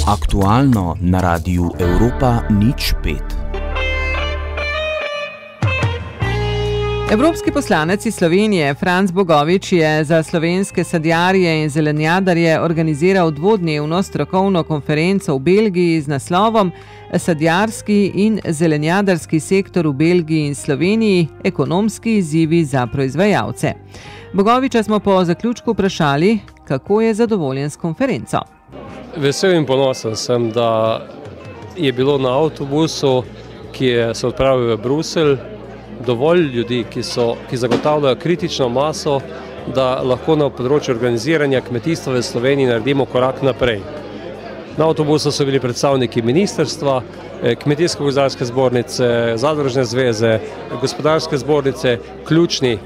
Aktualno na Radiu Evropa 05. Evropski poslanec iz Slovenije Franc Bogovič je za slovenske sadjarje in zelenjadarje organiziral dvodnevno strokovno konferenco v Belgiji z naslovom Sadjarski in zelenjadarski sektor v Belgiji in Sloveniji – ekonomski izzivi za proizvajalce. Bogoviča smo po zaključku vprašali, kako je zadovoljen s konferenco. Vesel in ponosen sem, da je bilo na avtobusu, ki se odpravil v Bruselj, dovolj ljudi, ki zagotavljajo kritično maso, da lahko na področju organiziranja kmetijstva v Sloveniji naredimo korak naprej. Na avtobusu so bili predstavniki ministrstva, Kmetijsko-gozdarske zbornice, Zadružne zveze, Gospodarske zbornice, ključni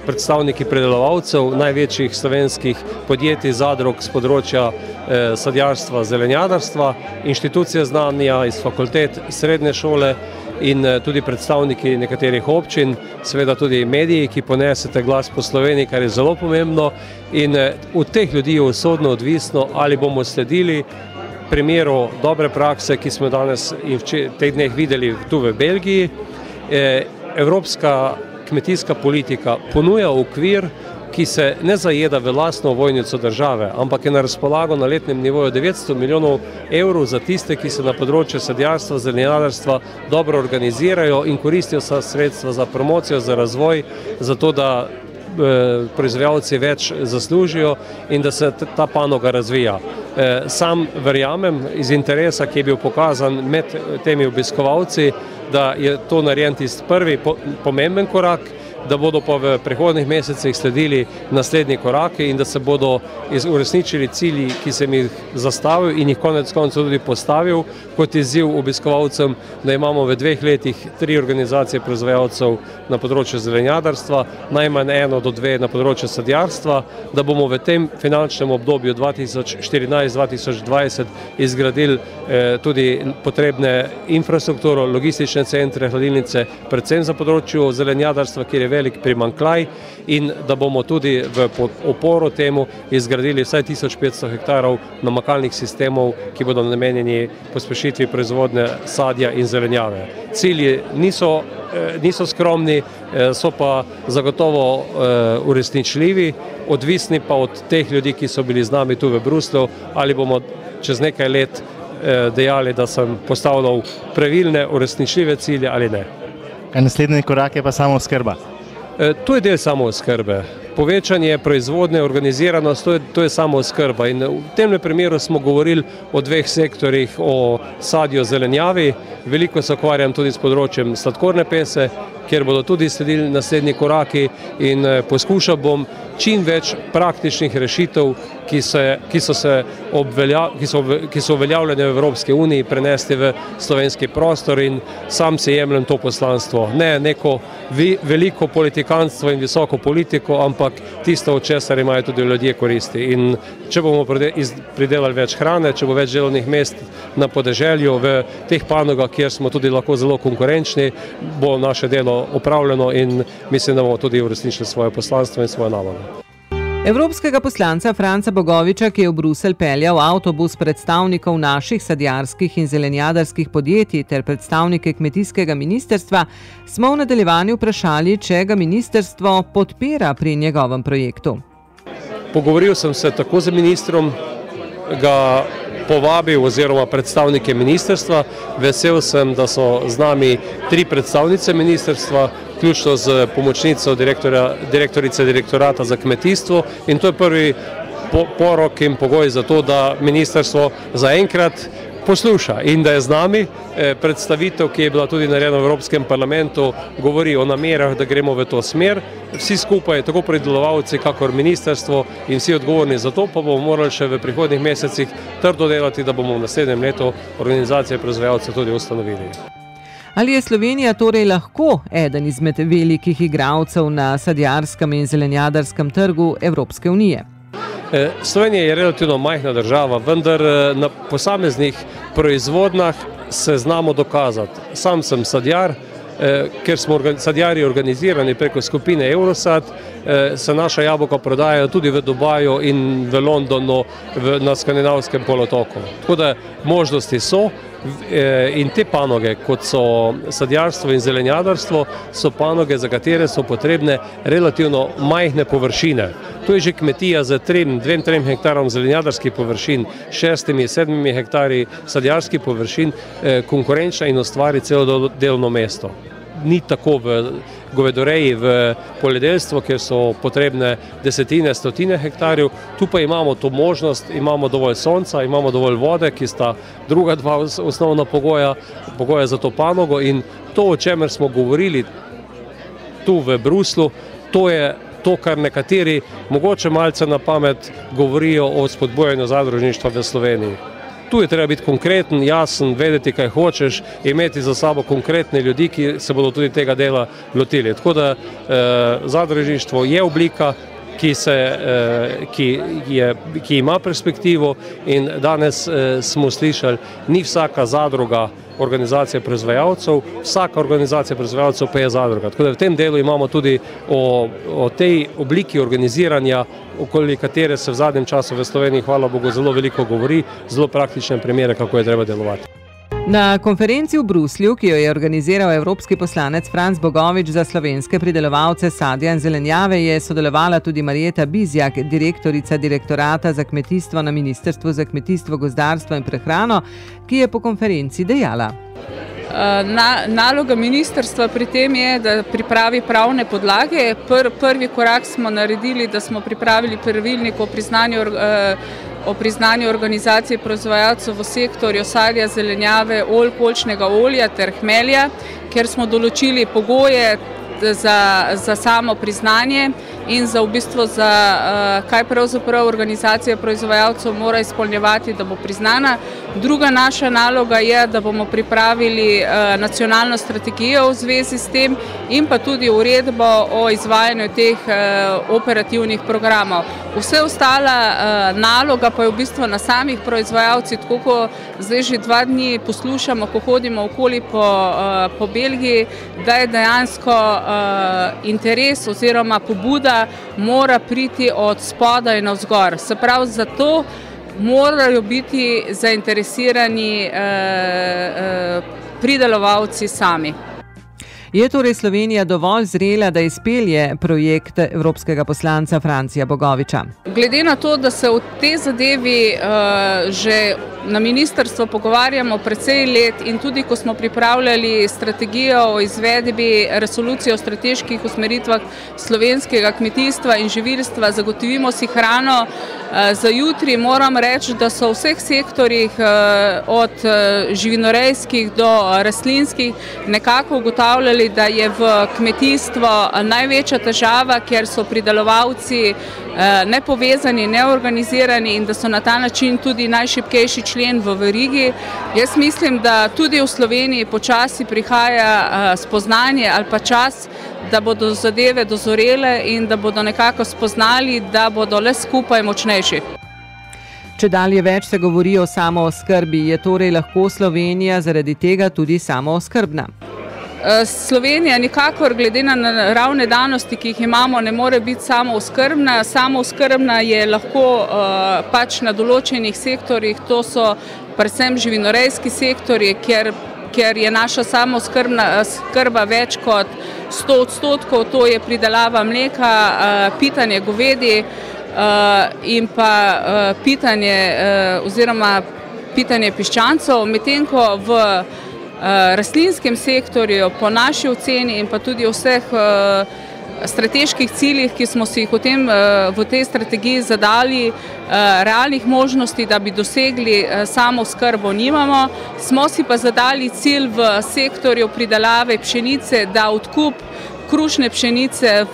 predstavniki predelovalcev največjih slovenskih podjetij, zadrug z področja sadjarstva, zelenjadarstva, inštitucije znanja iz fakultet, srednje šole in tudi predstavniki nekaterih občin, seveda tudi mediji, ki ponesete glas po Sloveniji, kar je zelo pomembno. In od teh ljudi je usodno odvisno, ali bomo sledili primeru dobre prakse, ki smo danes in v teh dneh videli tu v Belgiji. Evropska kmetijska politika ponuja okvir, ki se ne zajeda v lastno ovojnico države, ampak je na razpolago na letnem nivoju 900 milijonov evrov za tiste, ki se na področju sadjarstva, zelenjadarstva dobro organizirajo in koristijo sredstva za promocijo, za razvoj, za to, da proizvajalci več zaslužijo in da se ta panoga razvija. Sam verjamem iz interesa, ki je bil pokazan med temi obiskovalci, da je to narejen tisti prvi pomemben korak, da bodo pa v prihodnjih mesecih sledili naslednji koraki in da se bodo uresničili cilji, ki sem jih zastavil in jih konec koncev tudi postavil kot izziv obiskovalcem, da imamo v 2 letih 3 organizacije proizvajalcev na področju zelenjadarstva, najmanj 1 do 2 na področju sadjarstva, da bomo v tem finančnem obdobju 2014-2020 izgradili tudi potrebne infrastrukturo, logistične centre, hladilnice, predvsem za področju zelenjadarstva, kjer je velik primanjkljaj, in da bomo tudi v oporo temu izgradili vsaj 1500 hektarov namakalnih sistemov, ki bodo namenjeni pospešitvi proizvodnje sadja in zelenjave. Cilji niso skromni, so pa zagotovo uresničljivi, odvisni pa od teh ljudi, ki so bili z nami tu v Bruslju, ali bomo čez nekaj let dejali, da sem postavljal pravilne, uresničljive cilje ali ne. Naslednji korak je pa samooskrba. To je del samooskrbe. Povečanje proizvodne, organiziranost, to je samooskrba. In v tem primeru smo govorili o 2 sektorjih, o sadju, zelenjavi. Veliko se ukvarjam tudi s področjem sladkorne pese, kjer bodo tudi sledili naslednji koraki, in poskušal bom čim več praktičnih rešitev, ki so uveljavljene v Evropski uniji, prenesti v slovenski prostor, in sam se jemljem to poslanstvo. Ne neko veliko politikanstvo in visoko politiko, ampak tisto, od česar imajo tudi ljudje koristi. In če bomo pridelali več hrane, če bo več delovnih mest na podeželju, v teh panogah, kjer smo tudi lahko zelo konkurenčni, bo naše delo opravljeno in mislim, da bomo tudi uresničili svoje poslanstvo in svojo nalogo. Evropskega poslanca Franca Bogoviča, ki je v Bruselj peljal avtobus predstavnikov naših sadjarskih in zelenjadarskih podjetij ter predstavnike kmetijskega ministrstva, smo v nadaljevanju vprašali, če ga ministrstvo podpira pri njegovem projektu. Pogovoril sem se tako z ministrom, ga povabil oziroma predstavnike ministrstva. Vesel sem, da so z nami 3 predstavnice ministrstva, vključno z pomočnico direktorice direktorata za kmetijstvo, in to je prvi porok in pogoj za to, da ministrstvo zaenkrat posluša in da je z nami. Predstavitev, ki je bila tudi narejena v Evropskem parlamentu, govori o namerah, da gremo v to smer. Vsi skupaj, tako predelovalci, kakor ministrstvo in vsi odgovorni za to, pa bomo morali še v prihodnjih mesecih trdo delati, da bomo v naslednjem letu organizacije proizvajalcev tudi ustanovili. Ali je Slovenija torej lahko eden izmed velikih igralcev na sadjarskem in zelenjadarskem trgu Evropske unije? Slovenija je relativno majhna država, vendar na posameznih proizvodnjah se znamo dokazati. Sam sem sadjar, ker smo sadjarji organizirani preko skupine Eurosad, se naša jabolka prodajajo tudi v Dubaju in v Londonu na skandinavskem polotoku. Tako da možnosti so in te panoge, kot so sadjarstvo in zelenjadarstvo, so panoge, za katere so potrebne relativno majhne površine. To je že kmetija z 2-3 hektarom zelenjadarskih površin, 6-7 hektarji sadjarskih površin konkurenčna in ustvari celo delovno mesto. Ni tako v govedoreji, v poljedelstvu, kjer so potrebne desetine, stotine hektarjev. Tu pa imamo to možnost, imamo dovolj sonca, imamo dovolj vode, ki sta druga dva osnovna pogoja za to panogo, in to, o čemer smo govorili tu v Bruslu, to je to, kar nekateri mogoče malce na pamet govorijo o spodbujanju zadružništva v Sloveniji. Tu je treba biti konkreten, jasen, vedeti, kaj hočeš, imeti za sabo konkretne ljudi, ki se bodo tudi tega dela lotili. Tako da zadružništvo je oblika, ki ima perspektivo, in danes smo slišali, ni vsaka zadruga organizacija proizvajalcev, vsaka organizacija proizvajalcev pa je zadruga. Tako da v tem delu imamo tudi o tej obliki organiziranja, okoli katere se v zadnjem času v Sloveniji, hvala Bogu, zelo veliko govori, zelo praktične primere, kako je treba delovati. Na konferenci v Bruslju, ki jo je organiziral evropski poslanec Franc Bogovič za slovenske pridelovalce sadja in zelenjave, je sodelovala tudi Marjeta Bizjak, direktorica direktorata za kmetijstvo na Ministrstvu za kmetijstvo, gozdarstvo in prehrano, ki je po konferenci dejala: Naloga ministrstva pri tem je, da pripravi pravne podlage. Prvi korak smo naredili, da smo pripravili pravilnik o priznanju organizacije proizvajalcev v sektorju sadja, zelenjave, oljčnega olja ter hmelja, kjer smo določili pogoje za samo priznanje in za kaj pravzaprav organizacija proizvajalcev mora izpolnjevati, da bo priznana. Druga naša naloga je, da bomo pripravili nacionalno strategijo v zvezi s tem in pa tudi uredbo o izvajanju teh operativnih programov. Vse ostala naloga pa je v bistvu na samih proizvajalcih, tako kot zdaj že 2 dni poslušamo, ko hodimo okoli po Belgiji, da je dejansko interes oziroma pobuda mora priti od spodaj navzgor. Se pravi, zato morajo biti zainteresirani pridelovalci sami. Je torej Slovenija dovolj zrela, da izpelje projekt evropskega poslanca Francija Bogoviča? Glede na to, da se o tej zadevi že na ministrstvu pogovarjamo precej let in tudi ko smo pripravljali strategijo o izvedbi resolucije o strateških usmeritvah slovenskega kmetijstva in živilstva, zagotovimo si hrano za jutri, moram reči, da so v vseh sektorjih od živinorejskih do rastlinskih nekako ugotavljali, da je v kmetijstvo največja težava, ker so pridelovalci nepovezani, neorganizirani in da so na ta način tudi najšibkejši člen v verigi. Jaz mislim, da tudi v Sloveniji počasi prihaja spoznanje ali pa čas, da bodo zadeve dozorele in da bodo nekako spoznali, da bodo le skupaj močnejši. Čedalje več se govori o samooskrbi. Je torej lahko Slovenija zaradi tega tudi samooskrbna? Slovenija nikakor glede na naravne danosti, ki jih imamo, ne more biti samooskrbna. Samooskrbna je lahko pač na določenih sektorjih, to so predvsem živinorejski sektorji, kjer je naša samoskrba več kot 100%, to je pridelava mleka, pitanje govedi in pa pitanje piščancev, medtem ko v rastlinskem sektorju po naši oceni in pa tudi vseh strateških ciljih, ki smo si jih v tej strategiji zadali, realnih možnosti, da bi dosegli samooskrbo nimamo. Smo si pa zadali cilj v sektorju pridelave pšenice, da odkup krušne pšenice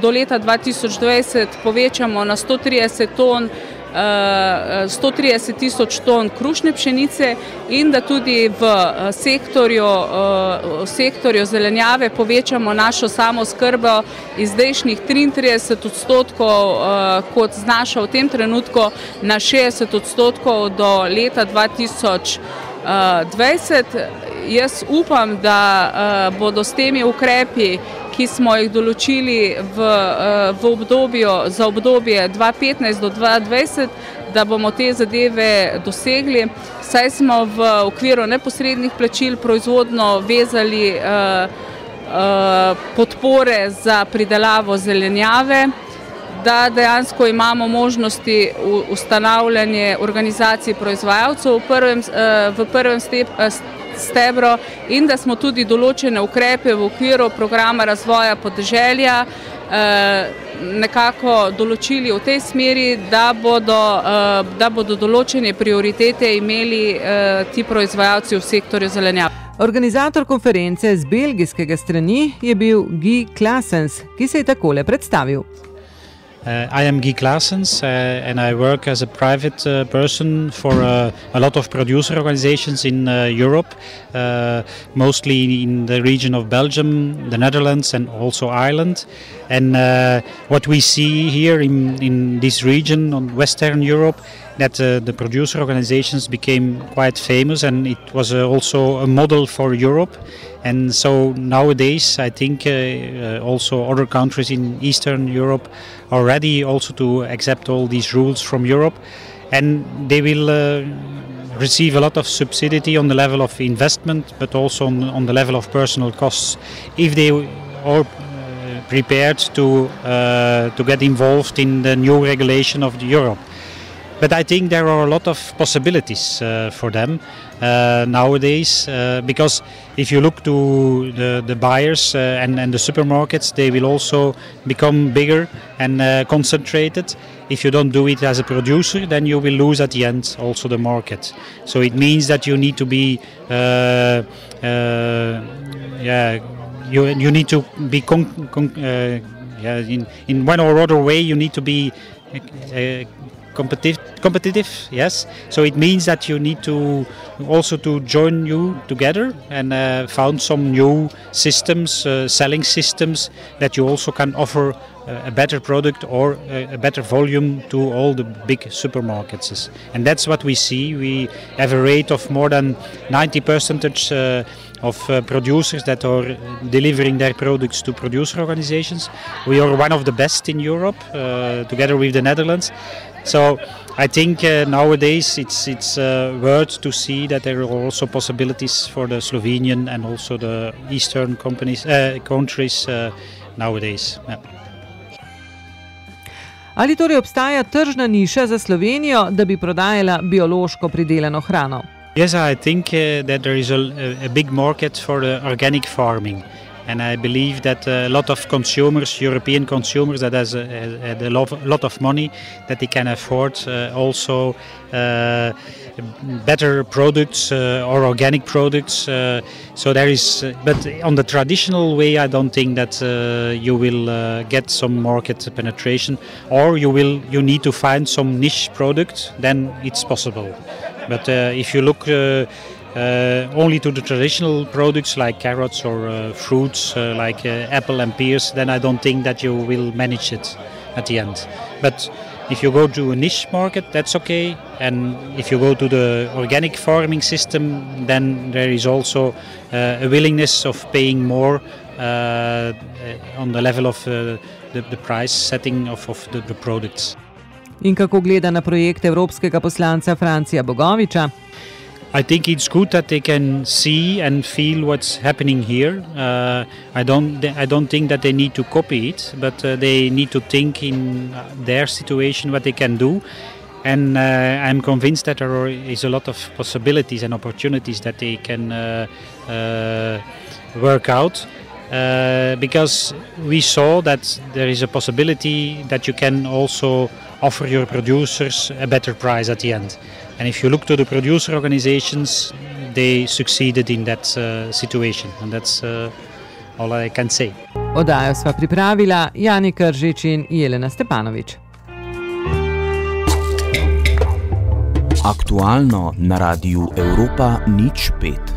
do leta 2020 povečamo na 130 tisoč ton krušne pšenice in da tudi v sektorju zelenjave povečamo našo samooskrbo iz zdajšnjih 33%, kot znaša v tem trenutku, na 60% do leta 2020. Jaz upam, da bodo s temi ukrepi ki smo jih določili za obdobje 2015 do 2020, da bomo te zadeve dosegli. Saj smo v okviru neposrednih plačil proizvodno vezali podpore za pridelavo zelenjave, da dejansko imamo možnosti ustanavljanja organizacij proizvajalcev v prvem stebru in da smo tudi določene ukrepe v okviru programa razvoja podeželja nekako določili v tej smeri, da bodo določene prioritete imeli ti proizvajalci v sektorju zelenjave. Organizator konference z belgijskega strani je bil Guy Claessens, ki se je takole predstavil. I am Guy Claessens and I work as a private person for a lot of producer organizations in Europe, mostly in the region of Belgium, the Netherlands and also Ireland. And what we see here in this region, on Western Europe, that the producer organizations became quite famous, and it was also a model for Europe. And so nowadays I think also other countries in Eastern Europe are ready also to accept all these rules from Europe, and they will receive a lot of subsidy on the level of investment, but also on the level of personal costs, if they are prepared to get involved in the new regulation of Europe. But I think there are a lot of possibilities for them nowadays, because if you look to the buyers and the supermarkets, they will also become bigger and concentrated. If you don't do it as a producer, then you will lose at the end also the market. So it means that you need to be you need to be in one or other way. You need to be competitive, yes. So it means that you need to also to join you together and found some new systems, selling systems, that you also can offer a better product or a better volume to all the big supermarkets. And that's what we see. We have a rate of more than 90% of producers that are delivering their products to producer organizations. We are one of the best in Europe, together with the Netherlands. So I think nowadays it's worth to see that there are also possibilities for the Slovenian and also the Eastern countries nowadays. Yeah. Ali torej obstaja tržna niša za Slovenijo, da bi prodajala biološko pridelano hrano? Yes, I think that there is a big market for the organic farming. And I believe that a lot of consumers, European consumers, that has a lot of money, that they can afford also better products or organic products. So there is, but on the traditional way, I don't think that you will get some market penetration, or you need to find some niche product. Then it's possible. But if you look only to the traditional products like carrots or fruits like apple and pears, then I don't think that you will manage it at the end. But if you go to a niche market, that's okay. And if you go to the organic farming system, then there is also a willingness of paying more on the level of the price setting of the products. In kako gleda na projekt evropskega poslanca Francija Bogoviča? I think it's good that they can see and feel what's happening here. I don't think that they need to copy it, but they need to think in their situation what they can do. And I'm convinced that there is a lot of possibilities and opportunities that they can work out. Because we saw that there is a possibility that you can also offer your producers a better price at the end. And if you look to the producer organizations, they succeeded in that situation. And that's all I can say. Oddajo sva pripravila Jani Kržič in Jelena Stepanovič. Aktualno na Radiu Evropa 05.